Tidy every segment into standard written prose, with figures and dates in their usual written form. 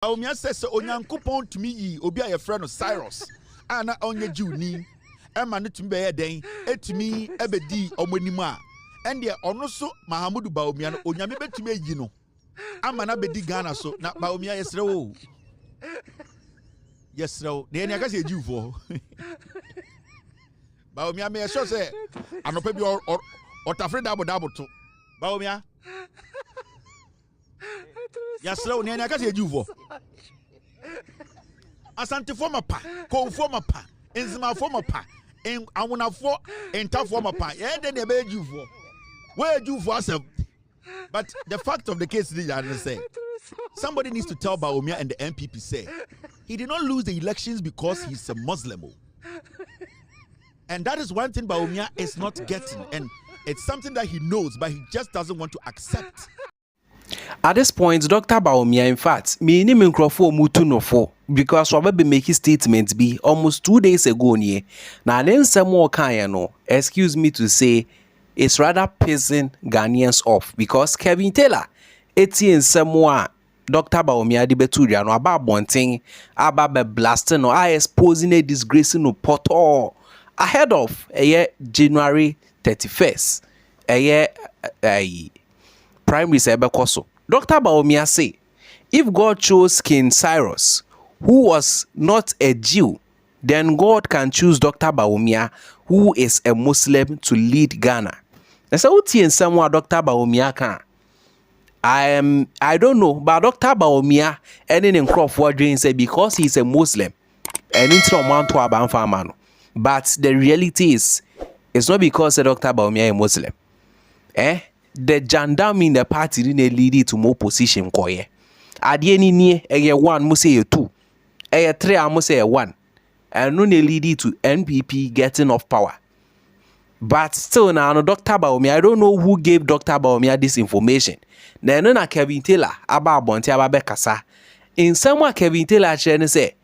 Bawumia says onyankopon to me obi a friend of Cyrus ana onye Jew ni ema ne tumi be den etumi ebedi omanimu a ende ono so Mahamudu Bawumia no onyame betumi ayi no ama na bedi Ghana so na Bawumia yesre wo na eni aka se Jew for Bawumia me sure say anopa bi otafre dabo to Bawumia yesre wo na eni aka se Jew for Asante forma pa, ko forma pa, enzima forma pa, en awuna for enta forma pa. Yeah, then they be you for. Where you for us? But the fact of the case is that say somebody needs to tell Bawumia and the MPP say he did not lose the elections because he's a Muslim. And that is one thing Bawumia is not getting, and it's something that he knows, but he just doesn't want to accept. At this point, Dr. Bawumia, in fact, me ni microphone mutu no for because we be making statements be almost 2 days ago near. Now then some more kind no, excuse me to say, it's rather pissing Ghanaians off because Kevin Taylor, Etienne Samoa, Dr. Bawumia di beturia no about bonting, about be blasting or exposing a disgrace no poto ahead of a year January 31st, a year Primaries ebekoso. Dr. Bawumia say, if God chose King Cyrus, who was not a Jew, then God can choose Dr. Bawumia, who is a Muslim, to lead Ghana. And so in someone Dr. Bawumia can. I don't know, but Dr. Bawumia ending in Crawford dream say because he's a Muslim, and into a man to a banfamano. But the reality is, it's not because Dr. Bawumia is a Muslim. The gendarme in the party didn't lead it to more position koye. Adi any near a 1 must say 2. A 3 I must say 1. And no lead it to NPP getting off power. But still now Dr. Bawumia, I don't know who gave Dr. Bawumia this information. Then na Kevin Taylor about Bonte Ababekasa. In somewhere Kevin Taylor say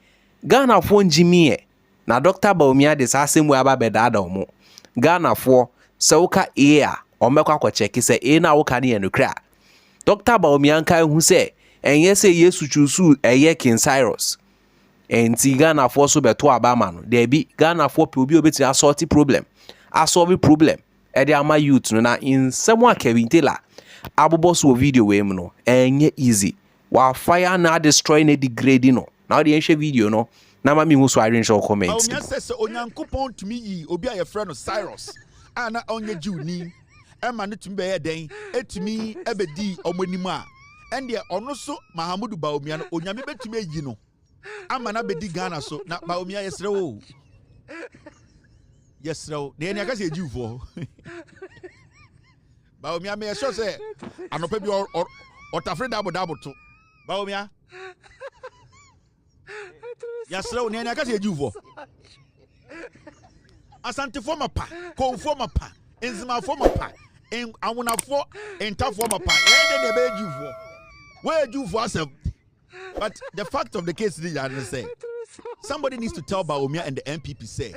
Ghana phone Jimmy. Na Dr. Bawumia this same way about bedada mo. Ghana for Sauka air. Omekwa kwa check say na wo ka ne enukra. Dr. Bawumia nkai hu say enye say Yesu chusu eye King Cyrus. Enti Ghana for so beto abama no. There be Ghana for pe obi obeti assorti problem. Asolve problem. E dey ama youth no na in someone Kevin Taylor. Abobo so video we no. Enye easy. Wa fire na destroy na degrade no. Na the enhwe video no. Na ma mi hu so arrange comments. Bawumia say onyankopon tumi yi obi a ye friend of Cyrus. Ana onye Jew ni ema ne tumi be den etumi ebedi omanimu a ende ono so Mahamudu Bawumia no onyame betumi ayi no ama na bedi Ghana so na Bawumia yesre wo na eni aka se Jew for Bawumia me sure say anopa bi otafre dabo to Bawumia yesre wo na eni aka se Jew for Asante forma pa ko forma pa enzima forma pa en awuna for enta forma pa then they be you for where you for us. But the fact of the case is that say somebody needs to tell Bawumia and the MPP say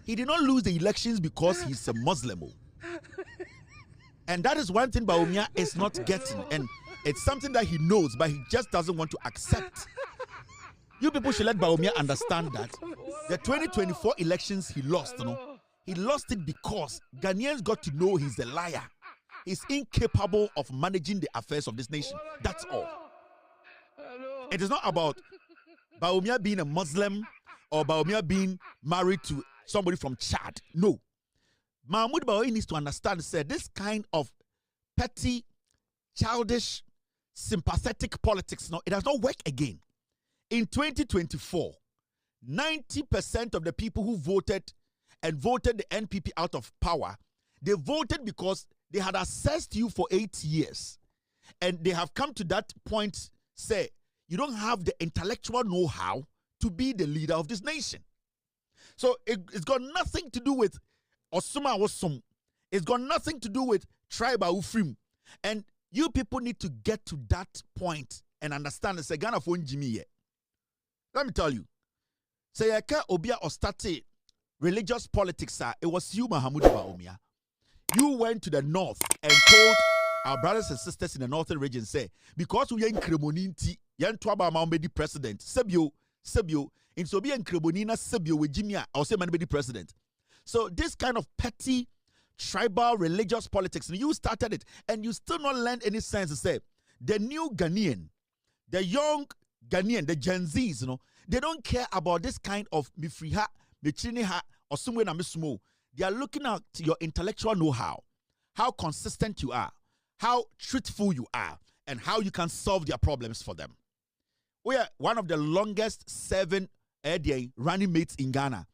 he did not lose the elections because he's a Muslim. And that is one thing Bawumia is not getting, and it's something that he knows, but he just doesn't want to accept. You people should let Bawumia understand that the 2024 elections he lost, he lost it because Ghanaians got to know he's a liar. He's incapable of managing the affairs of this nation. That's all. It is not about Bawumia being a Muslim or Bawumia being married to somebody from Chad. No. Mahmoud Bawumia needs to understand, said this kind of petty, childish, sympathetic politics, it does not work again. In 2024, 90% of the people who voted and voted the NPP out of power, they voted because they had assessed you for 8 years. And they have come to that point, say, you don't have the intellectual know-how to be the leader of this nation. So it's got nothing to do with Osuma Osum. It's got nothing to do with tribal Ufrim. And you people need to get to that point and understand, say, Ghana for Jimmy. Let me tell you. Say, Obia Ostate religious politics, it was you, Mahamudu Bawumia. You went to the north and told our brothers and sisters in the northern region say, because we are in Cremoninti, Yan Twaba Mambedi president, Sebio, in Sobia and Cremonina, Sebio with Jimmy, or say man be president. So this kind of petty tribal religious politics, you started it, and you still not learned any sense to say the new Ghanaian, the young Ghanaian, the Gen Zs, they don't care about this kind of mifriha, michiniha, or somewhere na mismo. They are looking at your intellectual know-how, how consistent you are, how truthful you are, and how you can solve their problems for them. We are one of the longest serving running mates in Ghana.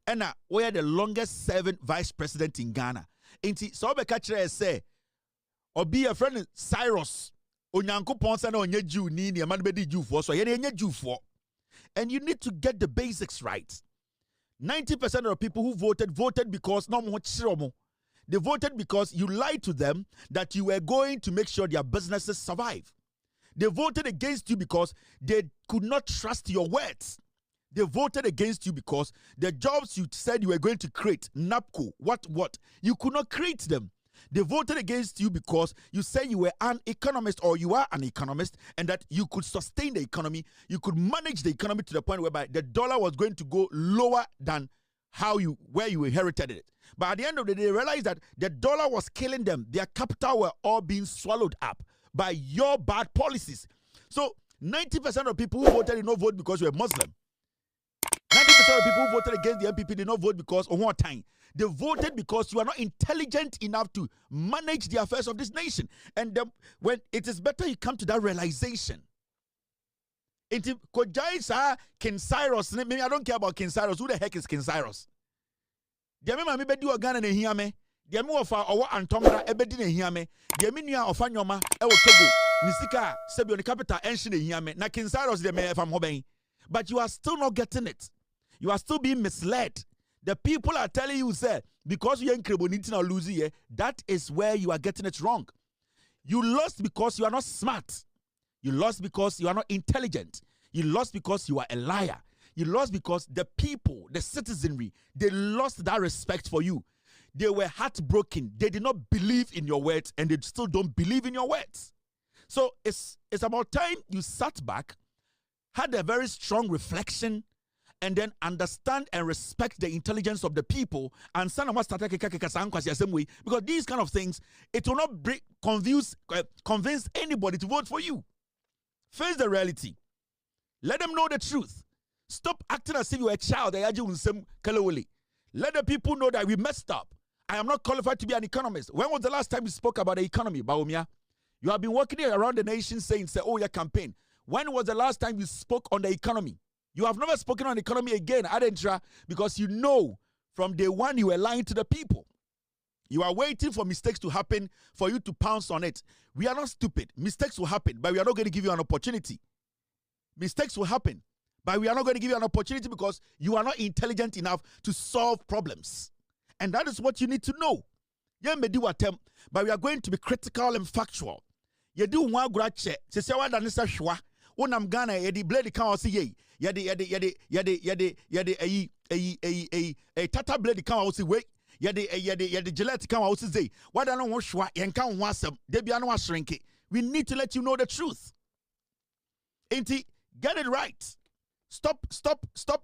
And we are the longest serving vice president in Ghana. Inti so be catch say obi a friend Cyrus onyankopon say na onye Jew ni man be di Jew for so ye na Jew for. And you need to get the basics right. 90% of the people who voted because no mo chiromo. They voted because you lied to them that you were going to make sure their businesses survive. They voted against you because they could not trust your words. They voted against you because the jobs you said you were going to create, NAPCO, what, you could not create them. They voted against you because you said you were an economist or you are an economist and that you could sustain the economy, you could manage the economy to the point whereby the dollar was going to go lower than where you inherited it. But at the end of the day, they realized that the dollar was killing them. Their capital were all being swallowed up by your bad policies. So 90% of people who voted did not vote because you were Muslim. 90% of people who voted against the MPP did not vote because of one time. They voted because you are not intelligent enough to manage the affairs of this nation. And when it is better you come to that realization. King Cyrus, maybe I don't care about King Cyrus. Who the heck is King Cyrus? Diame me be do Ghana na hia me. Diame wo fa owo antomra ebedi na hia me. Diame nua ofa nyoma e wo Togo. Ni sika sebio ni capital enshi na hia me. Na King Cyrus de me fam ho ben. But you are still not getting it. You are still being misled. The people are telling you, say, because you ain't Kreboniti or losing, that is where you are getting it wrong. You lost because you are not smart. You lost because you are not intelligent. You lost because you are a liar. You lost because the people, the citizenry, they lost that respect for you. They were heartbroken. They did not believe in your words, and they still don't believe in your words. So it's about time you sat back, had a very strong reflection, and then understand and respect the intelligence of the people, and because these kind of things, it will not convince anybody to vote for you. Face the reality. Let them know the truth. Stop acting as if you are a child. Let the people know that we messed up. I am not qualified to be an economist. When was the last time you spoke about the economy, Bawumia? You have been working around the nation saying, oh, your campaign. When was the last time you spoke on the economy? You have never spoken on the economy again, Adentra, because you know from day one you were lying to the people. You are waiting for mistakes to happen for you to pounce on it. We are not stupid. Mistakes will happen, but we are not going to give you an opportunity. Mistakes will happen, but we are not going to give you an opportunity because you are not intelligent enough to solve problems. And that is what you need to know. You may do attempt, but we are going to be critical and factual. You do one grache. Se se wa danisa shwa. Unam Ghana yedi blade kan wasi ye. Yedi tata blade kan wasi we. Yedi Gillette kan wasi ze. Wada no wo shwa yen kan wo asem. Debi anu ashrinke. We need to let you know the truth. Inti, get it right. Stop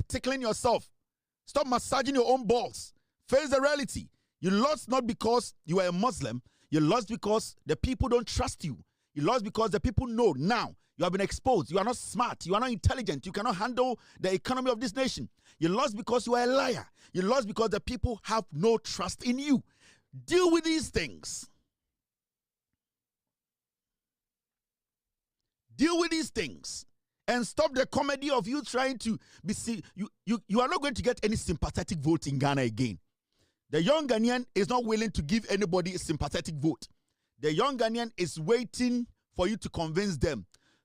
tickling yourself. Stop massaging your own balls. Face the reality. You lost not because you are a Muslim. You lost because the people don't trust you. You lost because the people know now you have been exposed. You are not smart. You are not intelligent. You cannot handle the economy of this nation. You lost because you are a liar. You lost because the people have no trust in you. Deal with these things. Deal with these things. And stop the comedy of you trying to be... You are not going to get any sympathetic vote in Ghana again. The young Ghanaian is not willing to give anybody a sympathetic vote. The young Ghanaian is waiting for you to convince them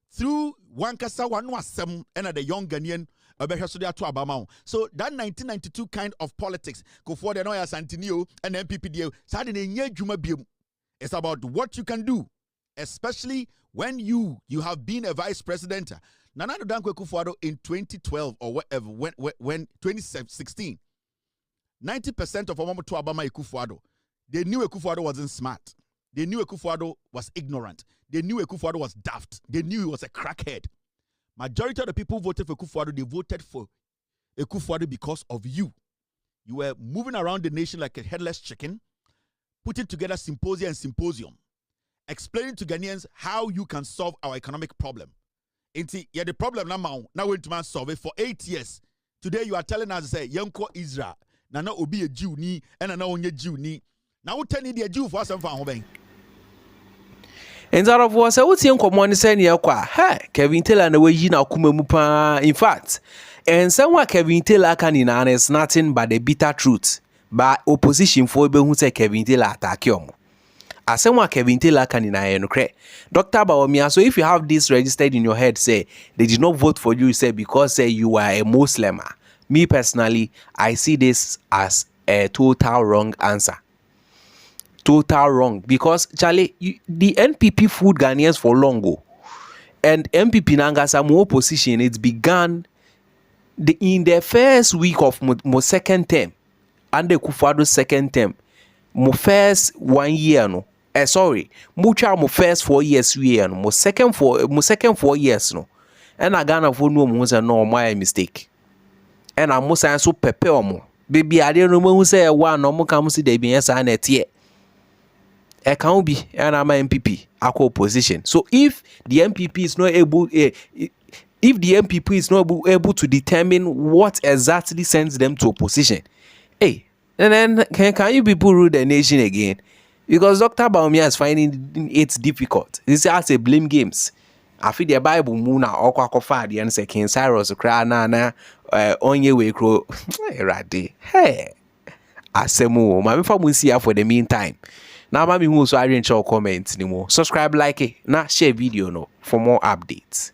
through Wankasa Wanwasem and the young Ghanaian. So that 1992 kind of politics, go for the Noya Santinio and MPPDA, it's about what you can do, especially when you have been a vice president. Nana Dankwe Kufuado in 2012 or whatever, when 2016. 90% of Omoto Obama Kufuado, they knew Kufuado wasn't smart. They knew Akufo-Addo was ignorant. They knew Akufo-Addo was daft. They knew he was a crackhead. Majority of the people who voted for Akufo-Addo, they voted for Akufo-Addo because of you. You were moving around the nation like a headless chicken, putting together symposium, explaining to Ghanaians how you can solve our economic problem. Yeah, the problem now went to man solve it for 8 years. Today you are telling us, say, Yanko Israel, na obi a Jew ni, and na onye Jew ni. Now tell me the Jew for some fan. And that of was a wotin common saying yakwa, hey, Kevin Taylor na we na kuma mupa. In fact, and someone Kevin Taylor can in is nothing but the bitter truth. But opposition for who say Kevin Taylor attack you. As someone Kevin Taylor can in Dr. Bawumia, so if you have this registered in your head, say they did not vote for you, say because say you are a Muslim. Me personally, I see this as a total wrong answer. Total wrong, because Charlie, the NPP fooled Ghanaians for long ago, and MPP nanga some opposition. It began in the first week of my second term, and the Akufo-Addo second term, my first 1 year no. Sorry, mucha mo first 4 years no, mo second 4 years no, and I Ghana for no mo say no my mistake, and I must say so prepare mo. Baby, I didn't know who say one no mo come see the BS and it. I can't be and I'm MPP, I call opposition. So if the MPP is not able, if the MPP is not able to determine what exactly sends them to opposition, hey, and then can you people rule the nation again? Because Dr. Bawumia is finding it difficult. This is a blame games. I feel the Bible muna okwa kofa the and say King Cyrus cry na onye we kro rade. Hey, asemu ma me fa mu see for the meantime. Now, mami who so I didn't show comments anymore. Subscribe, like it, now share video no for more updates.